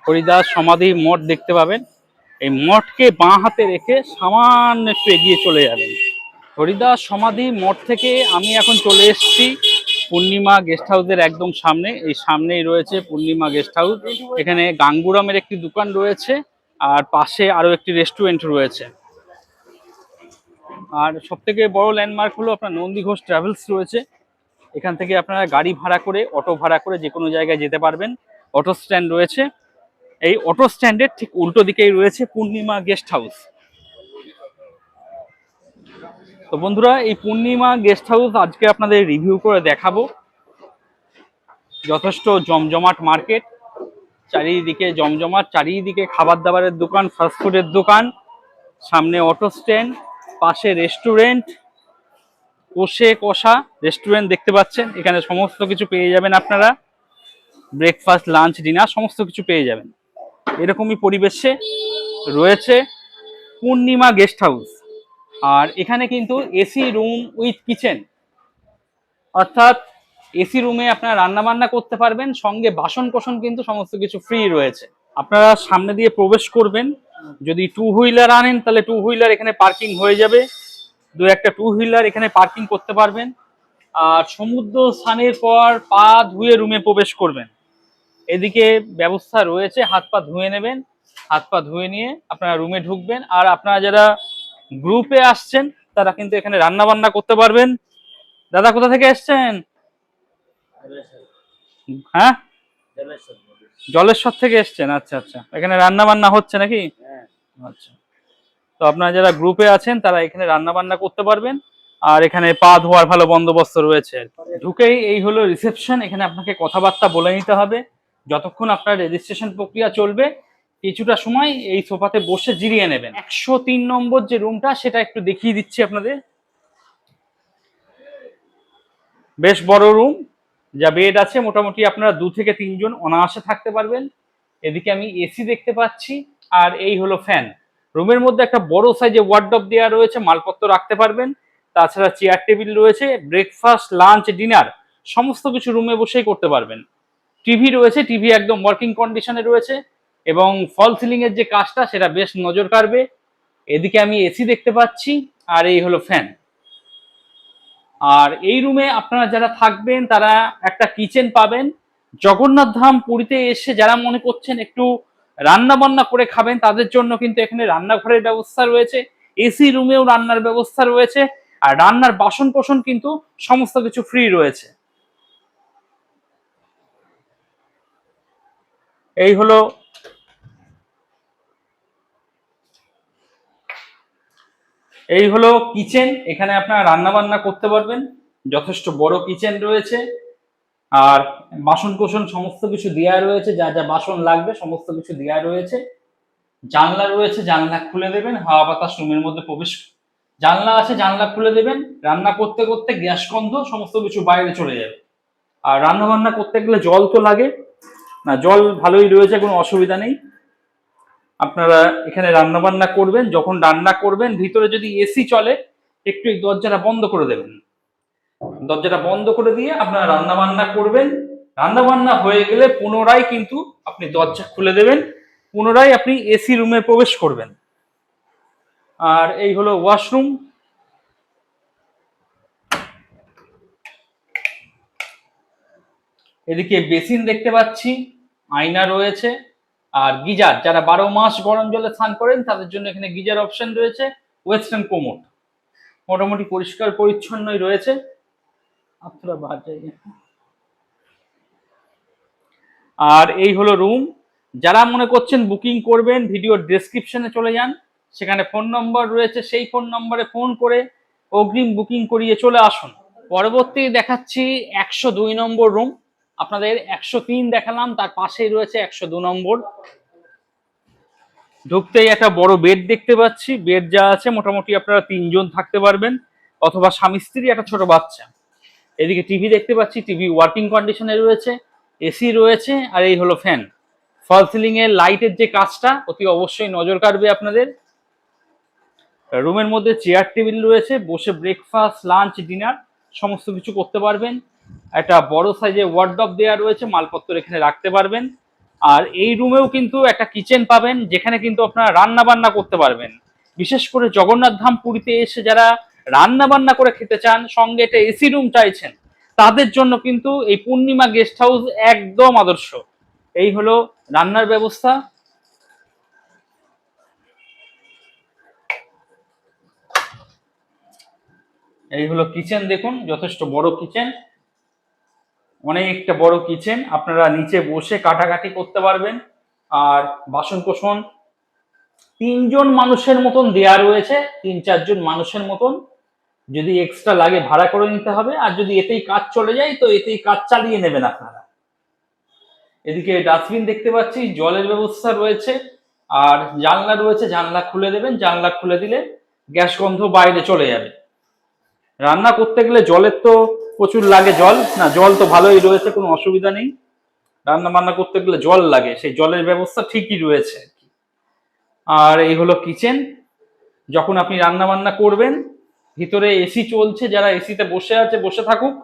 হরিদাস সমাধি মঠ দেখতে পাবেন। এই মঠকে বাঁ হাতে রেখে সামান্য একটু এগিয়ে চলে যাবেন। হরিদাস সমাধি মঠ থেকে আমি এখন চলে এসেছি পূর্ণিমা গেস্ট হাউসের একদম সামনে। এই সামনেই রয়েছে পূর্ণিমা গেস্ট হাউস। এখানে গাঙ্গুরামের একটি দোকান রয়েছে, আর পাশে আরো একটি রেস্টুরেন্ট রয়েছে। আর সব থেকে বড় ল্যান্ডমার্ক হলো আপনার নন্দী ঘোষ ট্রাভেলস রয়েছে। এখান থেকে আপনারা গাড়ি ভাড়া করে, অটো ভাড়া করে যে কোনো জায়গায় যেতে পারবেন। অটো স্ট্যান্ড রয়েছে। এই অটো স্ট্যান্ডের ঠিক উল্টো দিকেই রয়েছে পূর্ণিমা গেস্ট হাউস। তো বন্ধুরা, এই পূর্ণিমা গেস্ট হাউস আজকে আপনাদের রিভিউ করে দেখাবো। যথেষ্ট জমজমাট মার্কেট, চারিদিকে জমজমাট, চারিদিকে খাবার দাবারের দোকান, ফাস্টফুডের দোকান, সামনে অটো স্ট্যান্ড, পাশে রেস্টুরেন্ট, কষে কষা রেস্টুরেন্ট দেখতে পাচ্ছেন। এখানে সমস্ত কিছু পেয়ে যাবেন আপনারা, ব্রেকফাস্ট, লাঞ্চ, ডিনার সমস্ত কিছু পেয়ে যাবেন। এরকমই পরিবেশে রয়েছে পূর্ণিমা গেস্ট হাউস। আর এখানে কিন্তু এসি রুম উইথ কিচেন, অর্থাৎ এসি রুমে আপনারা রান্না বান্না করতে পারবেন, সঙ্গে বাসন কোসন কিন্তু সমস্ত কিছু ফ্রি রয়েছে। আপনারা সামনে দিয়ে প্রবেশ করবেন, যদি টু হুইলার আনেন তাহলে টু হুইলার এখানে পার্কিং হয়ে যাবে, দু একটা টু হুইলার এখানে পার্কিং করতে পারবেন। আর সমুদ্র স্নানের পর পা ধুয়ে রুমে প্রবেশ করবেন। এদিকে ব্যবস্থা রয়েছে, হাত পা ধুয়ে নেবেন, হাত পা ধুয়ে নিয়ে আপনারা রুমে ঢুকবেন। আর আপনারা যারা গ্রুপে আসছেন তারা কিন্তু এখানে রান্না বান্না করতে পারবেন। দাদা কোথা থেকে এসছেন? হ্যাঁ, জলেশ্বর থেকে এসছেন। আচ্ছা আচ্ছা, এখানে রান্না বান্না হচ্ছে নাকি? আচ্ছা, তো আপনারা যারা গ্রুপে আছেন তারা এখানে রান্না বান্না করতে পারবেন। আর এখানে পা ধোয়ার ভালো বন্দোবস্ত রয়েছে। ঢুকেই এই হলো রিসেপশন। এখানে আপনাকে কথাবার্তা বলে নিতে হবে। যতক্ষণ আপনার রেজিস্ট্রেশন প্রক্রিয়া চলবে, কিছুটা সময় এই সোফাতে বসে জিরিয়ে নেবেন। 103 নম্বর যে রুমটা, সেটা একটু দেখিয়ে দিচ্ছি আপনাদের। বেশ বড় রুম, যা বেড আছে মোটামুটি আপনারা 2 থেকে 3 জন অনায়াসে থাকতে পারবেন। এদিকে আমি এসি দেখতে পাচ্ছি, আর এই হলো ফ্যান। রুমের মধ্যে একটা বড় সাইজে ওয়ার্ডরোব দেওয়া রয়েছে, মালপত্র রাখতে পারবেন। তাছাড়া চেয়ার টেবিল রয়েছে, ব্রেকফাস্ট, লাঞ্চ, ডিনার সমস্ত কিছু রুমে বসেই করতে পারবেন। টিভি রয়েছে, টিভি একদম ওয়ার্কিং কন্ডিশনে রয়েছে, এবং ফল সিলিং এর যে কাজটা সেটা বেশ নজর কাড়বে। এদিকে আমি এসি দেখতে পাচ্ছি, আর এই হলো ফ্যান। আর এই রুমে আপনারা যারা থাকবেন তারা একটা কিচেন পাবেন। জগন্নাথ ধাম পুরীতে এসে যারা মনে করছেন একটু রান্না বান্না করে খাবেন, তাদের জন্য কিন্তু এখানে রান্নাঘরের ব্যবস্থা রয়েছে, এসি রুমেও রান্নার ব্যবস্থা রয়েছে। আর রান্নার বাসন কোসন কিন্তু সমস্ত কিছু ফ্রি রয়েছে। এই হলো কিচেন। এখানে আপনারা রান্না বান্না করতে পারবেন, যথেষ্ট বড় কিচেন রয়েছে। আর বাসন কোসন সমস্ত কিছু দেওয়া রয়েছে, যা যা বাসন লাগবে সমস্ত কিছু দেওয়া রয়েছে। জানলা রয়েছে, জানলা খুলে দেবেন, হাওয়া বাতাস রুমের মধ্যে প্রবেশ। জানলা আছে, জানলা খুলে দেবেন, রান্না করতে করতে গ্যাস গন্ধ সমস্ত কিছু বাইরে চলে যাবে। আর রান্না বান্না করতে গেলে জল তো লাগে না, জল ভালোই রয়েছে, কোনো অসুবিধা নেই। আপনারা এখানে রান্না বান্না করবেন, যখন রান্না করবেন ভিতরে যদি এসি চলে একটু এই দরজাটা বন্ধ করে দেবেন। দরজাটা বন্ধ করে দিয়ে আপনারা রান্না বান্না করবেন। রান্না বান্না হয়ে গেলে পুনরায় কিন্তু আপনি দরজা খুলে দেবেন, পুনরায় আপনি এসি রুমে প্রবেশ করবেন। আর এই হলো ওয়াশরুম। এদিকে বেসিন দেখতে পাচ্ছি, আয়না রয়েছে, আর গিজার। যারা 12 মাস গরম জলে স্নান করেন তাদের জন্য এখানে গিজার অপশন রয়েছে। ওয়েস্টার্ন কোমোড মোটামুটি পরিষ্কার পরিচ্ছন্নই রয়েছে। আপনারা বাজে। আর এই হলো রুম। যারা মনে করছেন বুকিং করবেন, ভিডিও ডেসক্রিপশনে চলে যান, সেখানে ফোন নম্বর রয়েছে, সেই ফোন নম্বরে ফোন করে অগ্রিম বুকিং করিয়ে চলে আসুন। পরবর্তী দেখাচ্ছি 102 নম্বর রুম। আপনাদের 103 দেখালাম, তার পাশেই রয়েছে 102 নম্বর। ঢুকতেই একটা বড় বেড দেখতে পাচ্ছি। বেড যা আছে মোটামুটি আপনারা 3 জন থাকতে পারবেন, অথবা স্বামী স্ত্রী, একটা ছোট বাচ্চা। এদিকে টিভি দেখতে পাচ্ছি, টিভি ওয়ার্কিং কন্ডিশনে রয়েছে, এসি রয়েছে, আর এই হলো ফ্যান। ফল সিলিং এর লাইটের যে কাজটা অতি অবশ্যই নজর কাড়বে আপনাদের। রুমের মধ্যে চেয়ার টেবিল রয়েছে, বসে ব্রেকফাস্ট, লাঞ্চ, ডিনার সমস্ত কিছু করতে পারবেন। একটা বড় সাইজে ওয়ার্ডরোব দেওয়া রয়েছে, মালপত্র এখানে রাখতে পারবেন। আর এই রুমেও কিন্তু একটা কিচেন পাবেন, যেখানে কিন্তু আপনারা রান্না বান্না করতে পারবেন। বিশেষ করে জগন্নাথ ধাম পুরীতে এসে যারা রান্না বান্না করে খেতে চান, সঙ্গে একটা এসি রুম চাইছেন, তাদের জন্য কিন্তু এই পূর্ণিমা গেস্ট হাউস একদম আদর্শ। এই হলো রান্নার ব্যবস্থা। এই হলো কিচেন, দেখুন যথেষ্ট বড় কিচেন, অনেকটা বড় কিচেন। আপনারা নিচে বসে কাটাকাটি করতে পারবেন। আর বাসন কোসন 3 জন মানুষের মতন দেয়া রয়েছে, 3-4 জন মানুষের মতন। যদি এক্সট্রা লাগে ভাড়া করে নিতে হবে, আর যদি এতেই কাজ চলে যায় তো এতেই কাজ চালিয়ে নেবেন আপনারা। এদিকে ডাস্টবিন দেখতে পাচ্ছি, জলের ব্যবস্থা রয়েছে, আর জানলা রয়েছে, জানলা খুলে দেবেন। জানলা খুলে দিলে গ্যাস গন্ধ বাইরে চলে যাবে। রান্না করতে গেলে জলের তো প্রচুর লাগে, জল না, জল তো ভালোই রয়েছে, কোনো অসুবিধা নেই। রান্না বান্না করতে গেলে জল লাগে, সেই জলের ব্যবস্থা ঠিকই রয়েছে। আর এই হলো কিচেন। যখন আপনি রান্না বান্না করবেন, ভিতরে এসি চলছে, যারা এসিতে বসে আছে বসে থাকুক,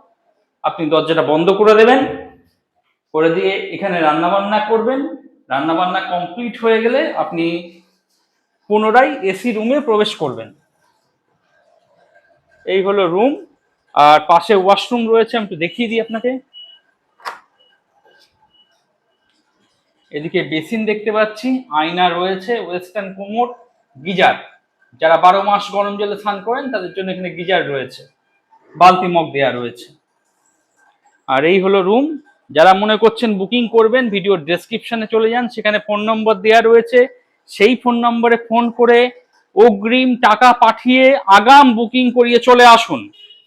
আপনি দরজাটা বন্ধ করে দেবেন, করে দিয়ে এখানে রান্না বান্না করবেন। রান্না বান্না কমপ্লিট হয়ে গেলে আপনি পুনরায় এসি রুমে প্রবেশ করবেন। এই হলো রুম, আর পাশে ওয়াশরুম রয়েছে, আমি একটু দেখিয়ে দিই আপনাকে। এদিকে বেসিন দেখতে পাচ্ছি, আয়না রয়েছে, ওয়েস্টার্ন কোমোড, গিজার। যারা 12 মাস গরম জলে স্নান করেন তাদের জন্য এখানে গিজার রয়েছে, বালতি মগ দেওয়া রয়েছে। আর এই হলো রুম। যারা মনে করছেন বুকিং করবেন, ভিডিও ডেসক্রিপশনে চলে যান, সেখানে ফোন নম্বর দেওয়া রয়েছে। সেই ফোন নম্বরে ফোন করে অগ্রিম টাকা পাঠিয়ে আগাম বুকিং করিয়ে চলে আসুন।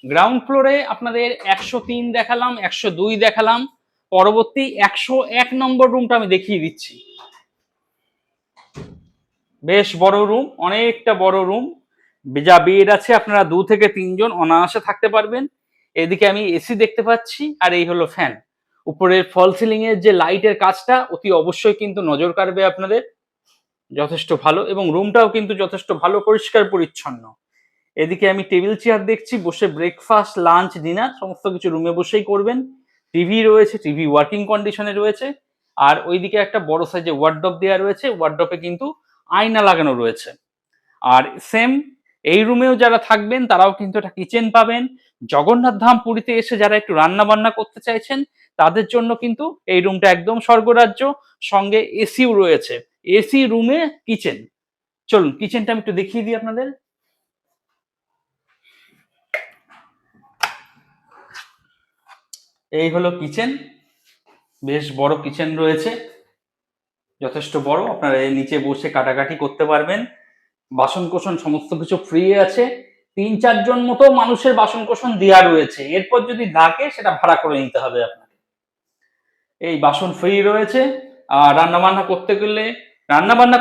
গ্রাউন্ড ফ্লোরে আপনাদের 103 দেখালাম, 102 দেখালাম, পরবর্তী 101 নম্বর রুমটা আমি দেখিয়ে দিচ্ছি। বেশ বড় রুম, অনেকটা বড় রুম, যা বেড আছে, আপনারা 2 থেকে 3 জন অনায়াসে থাকতে পারবেন। এদিকে আমি এসি দেখতে পাচ্ছি, আর এই হলো ফ্যান। উপরের ফল সিলিং এর যে লাইটের কাজটা অতি অবশ্যই কিন্তু নজর কাড়বে আপনাদের, যথেষ্ট ভালো, এবং রুমটাও কিন্তু যথেষ্ট ভালো, পরিষ্কার পরিচ্ছন্ন। এদিকে আমি টেবিল চেয়ার দেখছি, বসে ব্রেকফাস্ট, লাঞ্চ, ডিনার সমস্ত কিছু রুমে বসেই করবেন। টিভি রয়েছে, টিভি ওয়ার্কিং কন্ডিশনে রয়েছে। আর ওইদিকে একটা বড় সাইজে ওয়ার্ডরোব দেওয়া রয়েছে, ওয়ার্ডরোবে কিন্তু আয়না লাগানো রয়েছে। আর সেম এই রুমেও যারা থাকবেন তারাও কিন্তু একটা কিচেন পাবেন। জগন্নাথ ধাম পুরীতে এসে যারা একটু রান্না বান্না করতে চাইছেন তাদের জন্য কিন্তু এই রুমটা একদম স্বর্গরাজ্য, সঙ্গে এসিও রয়েছে, এসি রুমে কিচেন। চলুন কিচেনটা আমি একটু দেখিয়ে দিই আপনাদের। এই হলো কিচেন, বেশ বড় কিচেন রয়েছে, যথেষ্ট বড়। আপনারা এর নিচে বসে কাটাকাটি করতে পারবেন। বাসন কোসন সমস্ত কিছু ফ্রি আছে। 3-4 জন মতো মানুষের বাসন কোসন দেওয়া রয়েছে, এরপর যদি লাগে সেটা ভাড়া করে নিতে হবে আপনাকে। এই বাসন ফ্রি রয়েছে। আর রান্না বান্না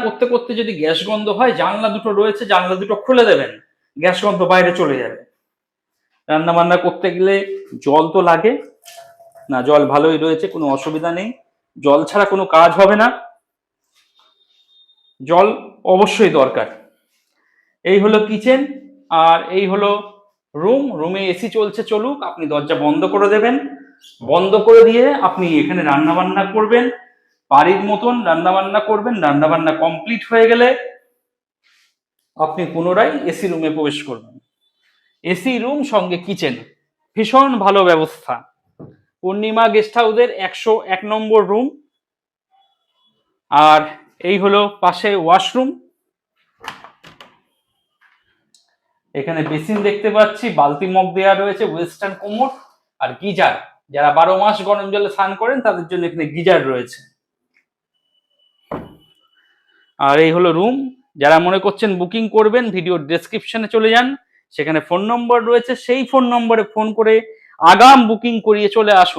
করতে করতে যদি গ্যাস গন্ধ হয়, জানলা দুটো রয়েছে, জানলা দুটো খুলে দেবেন, গ্যাস গন্ধ বাইরে চলে যাবে। রান্না বান্না করতে গেলে জল তো লাগে না, জল ভালোই রয়েছে, কোনো অসুবিধা নেই। জল ছাড়া কোনো কাজ হবে না, জল অবশ্যই দরকার। এই হলো কিচেন, আর এই হলো রুম। রুমে এসি চলছে, চলুক, আপনি দরজা বন্ধ করে দেবেন। বন্ধ করে দিয়ে আপনি এখানে রান্না বান্না করবেন, বাড়ির মতন রান্না বান্না করবেন। রান্না বান্না কমপ্লিট হয়ে গেলে আপনি পুনরায় এসি রুমে প্রবেশ করবেন। এসি রুম সঙ্গে কিচেন, ভীষণ ভালো ব্যবস্থা। পূর্ণিমা গেস্ট হাউসের 101 নম্বর রুম। আর এই হলো পাশে ওয়াশরুম। এখানে বেসিন দেখতে পাচ্ছি, বালতি মগ দেওয়া রয়েছে, ওয়েস্টার্ন কোমোড, আর গিজার। যারা 12 মাস গরম জলে স্নান করেন তাদের জন্য এখানে গিজার রয়েছে। আর এই হলো রুম। যারা মনে করছেন বুকিং করবেন, ভিডিও ডেসক্রিপশনে চলে যান, সেখানে ফোন নম্বর রয়েছে, সেই ফোন নম্বরে ফোন করে আগাম বুকিং করিয়ে চলে আসুন।